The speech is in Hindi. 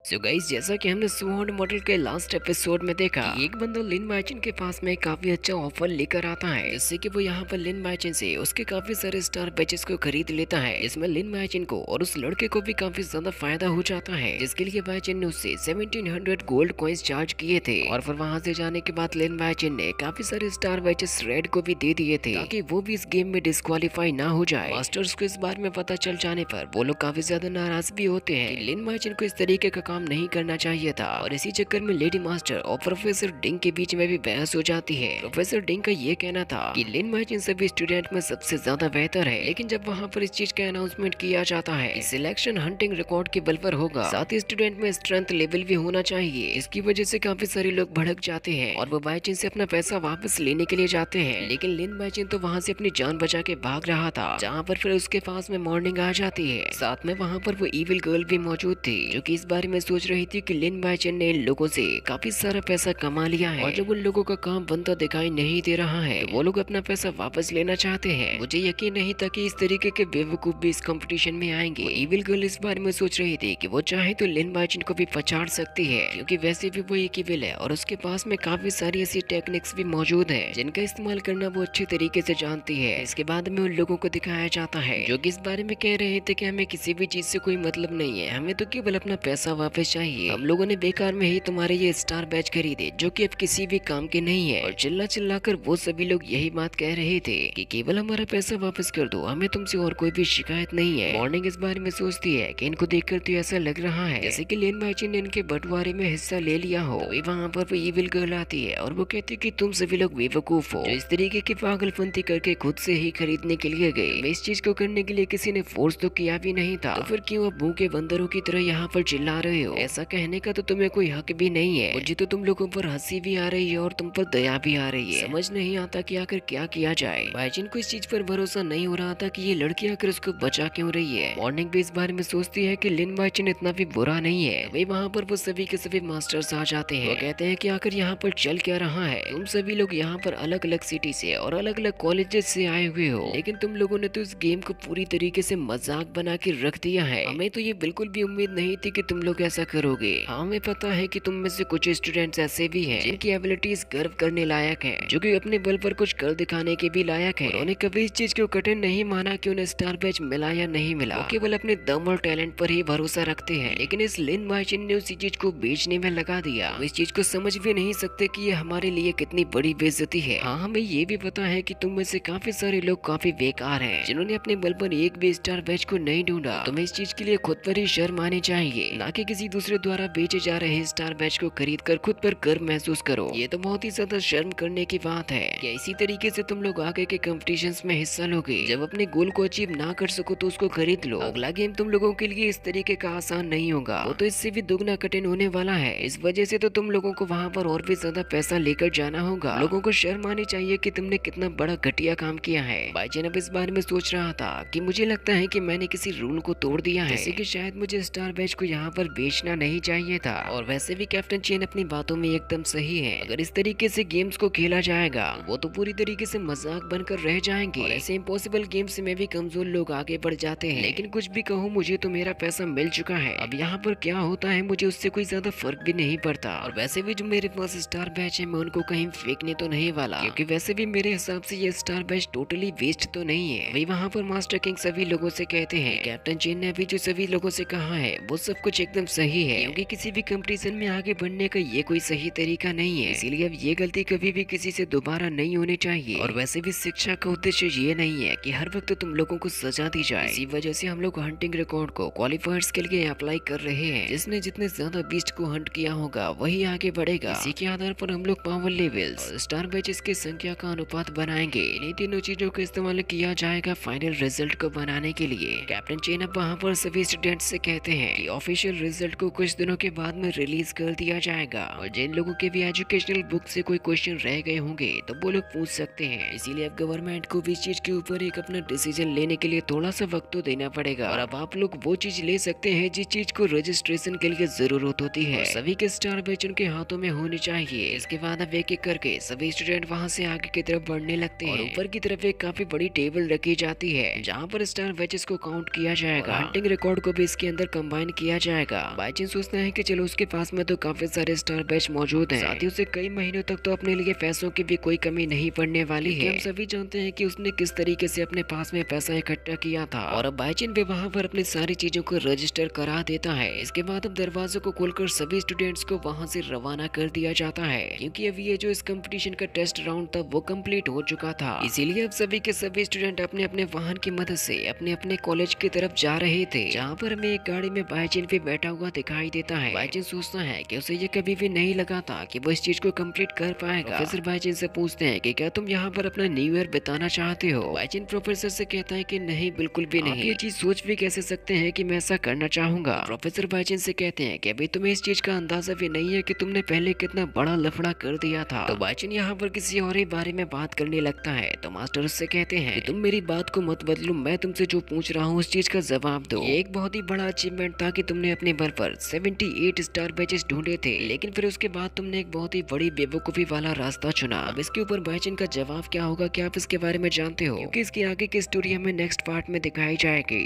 सो गाइस, जैसा कि हमने स्वॉर्ड मॉडल के लास्ट एपिसोड में देखा कि एक बंदा लिन मार्चिन के पास में काफी अच्छा ऑफर लेकर आता है, जिससे कि वो यहाँ पर लिन मार्चिन से उसके काफी सारे स्टार बैचेस को खरीद लेता है। इसमें लिन मार्चिन को और उस लड़के को भी काफी ज्यादा फायदा हो जाता है, जिसके लिए मार्चिन ने उससे 1700 गोल्ड कॉइन्स चार्ज किए थे। और फिर वहां से जाने के बाद लिन मार्चिन ने काफी सारे स्टार बैचेस रेड को भी दे दिए थे, ताकि वो भी इस गेम में डिस्क्वालीफाई ना हो जाए। मास्टर्स को इस बारे में पता चल जाने पर वो लोग काफी ज्यादा नाराज भी होते हैं कि लिन मार्चिन को इस तरीके का काम नहीं करना चाहिए था। और इसी चक्कर में लेडी मास्टर और प्रोफेसर डिंग के बीच में भी बहस हो जाती है। प्रोफेसर डिंग का ये कहना था कि लिन मार्चिन सभी स्टूडेंट में सबसे ज्यादा बेहतर है, लेकिन जब वहाँ पर इस चीज का अनाउंसमेंट किया जाता है, सिलेक्शन हंटिंग रिकॉर्ड के बल पर होगा, साथ ही स्टूडेंट में स्ट्रेंथ लेवल भी होना चाहिए। इसकी वजह से काफी सारे लोग भड़क जाते हैं और वो मार्चिन से अपना पैसा वापस लेने के लिए जाते हैं। लेकिन लिन मार्चिन तो वहाँ से अपनी जान बचा के भाग रहा था, जहाँ पर फिर उसके पास में मॉर्निंग आ जाती है। साथ में वहाँ पर वो इविल गर्ल भी मौजूद थी, जो कि इस बारे में सोच रही थी कि लिन मार्चिन ने इन लोगों से काफी सारा पैसा कमा लिया है, और जब उन लोगों का काम बनता दिखाई नहीं दे रहा है तो वो लोग अपना पैसा वापस लेना चाहते हैं। मुझे यकीन नहीं था कि इस तरीके के बेवकूफ भी इस कंपटीशन में आएंगे। इविल गर्ल इस बारे में सोच रही थी कि वो चाहे तो लिन मार्चिन को भी पछाड़ सकती है, क्योंकि वैसे भी वो एक इविल है और उसके पास में काफी सारी ऐसी टेक्निक्स भी मौजूद है जिनका इस्तेमाल करना वो अच्छे तरीके से जानती है। इसके बाद में उन लोगों को दिखाया जाता है जो कि इस बारे में कह रहे थे कि हमें किसी भी चीज से कोई मतलब नहीं है, हमें तो केवल अपना पैसा वापस चाहिए। हम लोगों ने बेकार में ही तुम्हारे ये स्टार बैच खरीदे जो कि अब किसी भी काम के नहीं है। और चिल्ला चिल्ला कर वो सभी लोग यही बात कह रहे थे कि केवल हमारा पैसा वापस कर दो, हमें तुमसे और कोई भी शिकायत नहीं है। मॉर्निंग इस बारे में सोचती है कि इनको देखकर तो ऐसा लग रहा है जैसे कि लिन मार्चिन ने इनके बंटवारे में हिस्सा ले लिया हो। तभी वहाँ पर वो इविल गर्ल आती है और वो कहती है कि तुम सभी लोग बेवकूफ हो जो इस तरीके की पागलपंती करके खुद से ही खरीदने के लिए गए। मैं इस चीज को करने के लिए किसी ने फोर्स तो किया भी नहीं था, तो फिर क्यों अब भूखे बंदरों की तरह यहाँ पर चिल्ला रहे हो? ऐसा कहने का तो तुम्हें कोई हक भी नहीं है। मुझे तो तुम लोगों पर हंसी भी आ रही है और तुम पर दया भी आ रही है। समझ नहीं आता कि आखिर क्या किया जाए। मार्चिन को इस चीज पर भरोसा नहीं हो रहा था कि ये लड़की आखिर उसको बचा क्यों रही है। मॉर्निंग भी इस बारे में सोचती है कि लिन मार्चिन इतना भी बुरा नहीं है। वही वहाँ पर वो सभी के सभी मास्टर्स आ जाते हैं। वो कहते हैं कि आखिर यहाँ पर चल क्या रहा है, तुम सभी लोग यहाँ पर अलग अलग सिटी से और अलग अलग कॉलेजेस से आए हुए हो, लेकिन तुम लोगों ने तो इस गेम को पूरी तरीके से मजाक बना के रख दिया है। हमें तो ये बिल्कुल भी उम्मीद नहीं थी कि तुम लोग ऐसा करोगे। हाँ, हमें पता है कि तुम में से कुछ स्टूडेंट्स ऐसे भी हैं जिनकी एबिलिटीज गर्व करने लायक हैं, जो कि अपने बल पर कुछ कर दिखाने के भी लायक हैं। उन्होंने कभी इस चीज को कठिन नहीं माना कि उन्हें स्टार बैच मिला या नहीं मिला, वो केवल अपने दम और टैलेंट पर ही भरोसा रखते हैं। लेकिन इस लिन मार्चिन ने उसी चीज को बेचने में लगा दिया। हम इस चीज को समझ भी नहीं सकते कि ये हमारे लिए कितनी बड़ी बेइज्जती है। हाँ, हमें ये भी पता है कि तुम में से काफी सारे लोग काफी बेकार हैं, जिन्होंने अपने बल पर एक भी स्टार बैच को नहीं ढूंढा। तुम्हें इस चीज के लिए खुद पर ही शर्म आनी चाहिए, ना कि किसी दूसरे द्वारा बेचे जा रहे स्टार बैच को खरीद कर खुद पर गर्व महसूस करो। ये तो बहुत ही ज्यादा शर्म करने की बात है। क्या इसी तरीके से तुम लोग आगे के कंपटीशंस में हिस्सा लोगे? जब अपने गोल को अचीव ना कर सको तो उसको खरीद लो। अगला गेम तुम लोगों के लिए इस तरीके का आसान नहीं होगा, वो तो इससे भी दुगना कठिन होने वाला है। इस वजह से तो तुम लोगों को वहाँ पर और भी ज्यादा पैसा लेकर जाना होगा। लोगों को शर्म आनी चाहिए कि तुमने कितना बड़ा घटिया काम किया है। भाईजान अब इस बारे में सोच रहा था कि मुझे लगता है कि मैंने किसी रूल को तोड़ दिया है, जैसे कि शायद मुझे स्टार बैच को यहाँ पर बेचना नहीं चाहिए था। और वैसे भी कैप्टन चेन अपनी बातों में एकदम सही है। अगर इस तरीके से गेम्स को खेला जाएगा वो तो पूरी तरीके से मजाक बनकर रह जाएंगे। और ऐसे इम्पॉसिबल गेम्स में भी कमजोर लोग आगे बढ़ जाते हैं। लेकिन कुछ भी कहूँ, मुझे तो मेरा पैसा मिल चुका है। अब यहाँ पर क्या होता है मुझे उससे कोई ज्यादा फर्क भी नहीं पड़ता। और वैसे भी जो मेरे पास स्टार बैच है मैं उनको कहीं फेंकने तो नहीं वाला, क्योंकि वैसे भी मेरे हिसाब से ये स्टार बैच टोटली वेस्ट तो नहीं है। वही वहाँ पर मास्टर किंग सभी लोगों से कहते हैं कैप्टन चेन ने अभी जो सभी लोगों से कहा है वो सब कुछ एकदम सही है, क्योंकि किसी भी कंपटीशन में आगे बढ़ने का ये कोई सही तरीका नहीं है। इसीलिए अब ये गलती कभी भी किसी से दोबारा नहीं होनी चाहिए। और वैसे भी शिक्षा का उद्देश्य ये नहीं है कि हर वक्त तुम लोगों को सजा दी जाए। इसी वजह से हम लोग हंटिंग रिकॉर्ड को क्वालिफायर्स के लिए अप्लाई कर रहे हैं। जिसने जितने ज्यादा बीस्ट को हंट किया होगा वही आगे बढ़ेगा। इसी के आधार पर हम लोग पावर लेवल्स और स्टार बैचेस की संख्या का अनुपात बनाएंगे। इन्हीं तीनों चीजों का इस्तेमाल किया जाएगा फाइनल रिजल्ट को बनाने के लिए। कैप्टन चेन अब वहाँ पर सभी स्टूडेंट्स से कहते हैं कि ऑफिशियल रिजल्ट को कुछ दिनों के बाद में रिलीज कर दिया जाएगा, और जिन लोगों के भी एजुकेशनल बुक से कोई क्वेश्चन रह गए होंगे तो वो लोग पूछ सकते हैं। इसीलिए अब गवर्नमेंट को भी इस चीज के ऊपर एक अपना डिसीजन लेने के लिए थोड़ा सा वक्त तो देना पड़ेगा। और अब आप लोग वो चीज ले सकते हैं जिस चीज को रजिस्ट्रेशन के लिए जरूरत होती है। सभी के स्टार बैच उनके हाथों में होनी चाहिए। इसके बाद अब एक एक करके सभी स्टूडेंट वहाँ से आगे की तरफ बढ़ने लगते हैं। ऊपर की तरफ एक काफी बड़ी टेबल रखी जाती है जहाँ पर स्टार बैचेस को काउंट किया जाएगा। हंटिंग रिकॉर्ड को भी इसके अंदर कंबाइन किया जाएगा। बाईचुन सोचता है कि चलो उसके पास में तो काफी सारे स्टार बैच मौजूद हैं, साथ ही उसे कई महीनों तक तो अपने लिए पैसों की भी कोई कमी नहीं पड़ने वाली है। हम सभी जानते हैं कि उसने किस तरीके से अपने पास में पैसा इकट्ठा किया था और अब बाईचुन भी वहाँ पर अपनी सारी चीजों को रजिस्टर करा देता है। इसके बाद अब दरवाजों को खोलकर सभी स्टूडेंट्स को वहाँ से रवाना कर दिया जाता है, क्योंकि अब ये जो इस कंपटीशन का टेस्ट राउंड था वो कंप्लीट हो चुका था। इसीलिए अब सभी के सभी स्टूडेंट अपने अपने वाहन की मदद से अपने अपने कॉलेज की तरफ जा रहे थे, जहाँ पर हमें एक गाड़ी में बाईचुन भी बैठा हुआ दिखाई देता है। बाईचुन सोचता है कि उसे ये कभी भी नहीं लगा था कि वो इस चीज को कंप्लीट कर पाएगा। प्रोफेसर बाईचुन से पूछते हैं कि क्या तुम यहाँ पर अपना न्यू ईयर बिताना चाहते हो। बाईचुन प्रोफेसर से कहता है कि नहीं, बिल्कुल भी नहीं, ये चीज सोच भी कैसे सकते हैं कि मैं ऐसा करना चाहूंगा। प्रोफेसर बाईचुन से कहते हैं कि अभी तुम्हें इस चीज का अंदाजा भी नहीं है कि तुमने पहले कितना बड़ा लफड़ा कर दिया था। तो बाईचुन यहाँ पर किसी और ही बारे में बात करने लगता है। तो मास्टर उससे कहते हैं कि तुम मेरी बात को मत बदलो, मैं तुमसे जो पूछ रहा हूँ उस चीज का जवाब दो। ये एक बहुत ही बड़ा अचीवमेंट था कि तुमने अपने बल पर 78 स्टार बैचेस ढूंढे थे, लेकिन फिर उसके बाद तुमने एक बहुत ही बड़ी बेवकूफी वाला रास्ता चुना। अब इसके ऊपर बाईचुन का जवाब क्या होगा, क्या आप इसके बारे में जानते हो? क्योंकि इसकी आगे की स्टोरी हमें नेक्स्ट पार्ट में दिखाई जाएगी।